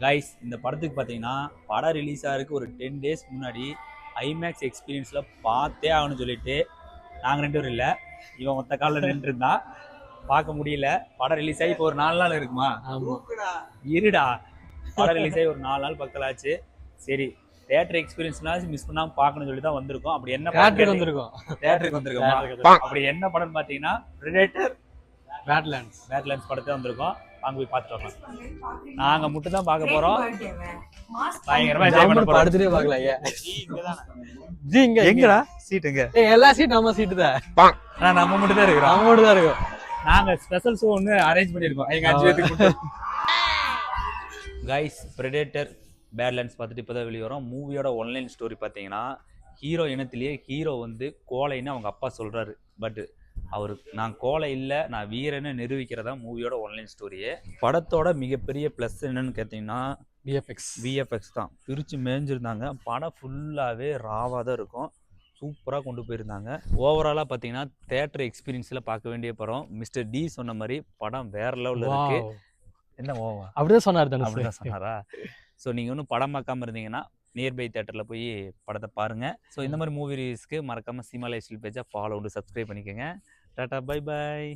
Guys இந்த படத்துக்கு பார்த்தீங்கன்னா படம் ரிலீஸ் ஆகிறதுக்கு ஒரு 10 days முன்னாடி ஐமேக்ஸ் எக்ஸ்பீரியன்ஸில் பார்த்தே ஆகணும்னு சொல்லிட்டு நாங்கள் 2 பேரும் இல்லை, இவன் மொத்த காலில் நின்று இருந்தான், பார்க்க முடியல. படம் ரிலீஸ் ஆகி இப்போ ஒரு 4 நாள் இருக்குமா? இருடா, படம் ரிலீஸ் ஆகி ஒரு 4 நாள் பக்கத்தில் ஆச்சு. சரி, தேட்டர் எக்ஸ்பீரியன்ஸ்னாலும் மிஸ் பண்ணாமல் பார்க்கணும்னு சொல்லி தான் வந்திருக்கோம். அப்படி என்ன படம் வந்திருக்கோம்? தேட்டருக்கு வந்திருக்கோமா? அப்படி என்ன படம்னு பார்த்தீங்கன்னா பிரெடேட்டர் பேட்லேண்ட்ஸ் படத்தை வந்திருக்கோம். அங்க போய் பார்த்துட்டு வரலாம். நாங்க மட்டும் தான் பார்க்க போறோம். பயங்கரமா என்ஜாய் பண்ண போறோம். படுத்துட்டே பார்க்கலாம். ஜி இங்க எங்கடா சீட்? எங்க? எல்லா சீட் நம்ம சீட் தான். நம்ம மட்டும் தான் இருக்கோம். நம்ம மட்டும் தான் இருக்கோம். நாங்க ஸ்பெஷல் ஷோ ஒன்னு அரேஞ்ச் பண்ணிருக்கோம் எங்க 5 பேருக்கு மட்டும். கைஸ், பிரெடேட்டர் பேட்லேண்ட்ஸ் பார்த்துட்டு இப்போதான் வெளியே வரோம். மூவியோட ஒன்லைன் ஸ்டோரி பார்த்தீங்கன்னா, ஹீரோ இனத்திலேயே ஹீரோ வந்து கோழைன்னு அவங்க அப்பா சொல்றாரு. பட் அவரு நான் கோலை இல்லை, நான் வீரன்னு நிரூபிக்கிறதா மூவியோட ஒன்லைன் ஸ்டோரியே. படத்தோட மிகப்பெரிய ப்ளஸ் என்னன்னு கேட்டிங்கன்னா விஎஃப்எக்ஸ் தான். பிரித்து மேய்ஞ்சிருந்தாங்க. படம் ஃபுல்லாகவே ராவாக தான் இருக்கும். சூப்பராக கொண்டு போயிருந்தாங்க. ஓவராலாக பார்த்தீங்கன்னா தேட்டர் எக்ஸ்பீரியன்ஸில் பார்க்க வேண்டிய படம். மிஸ்டர் டி சொன்ன மாதிரி படம் வேற லெவலில் இருக்கு. என்ன ஓவா அப்படிதான் சொன்னார் தானே? அப்படிதான் சொன்னாரா? ஸோ நீங்கள் ஒன்றும் படம் பார்க்காம இருந்தீங்கன்னா நியர்பை தேட்டரில் போய் படத்தை பாருங்கள். ஸோ இந்த மாதிரி மூவி ரிவ்யூஸ்க்கு மறக்காமல் சினிமா லைஃப் ஸ்டைல் பேஜை ஃபாலோ சப்ஸ்கிரைப் பண்ணிக்கோங்க. Tata, bye bye.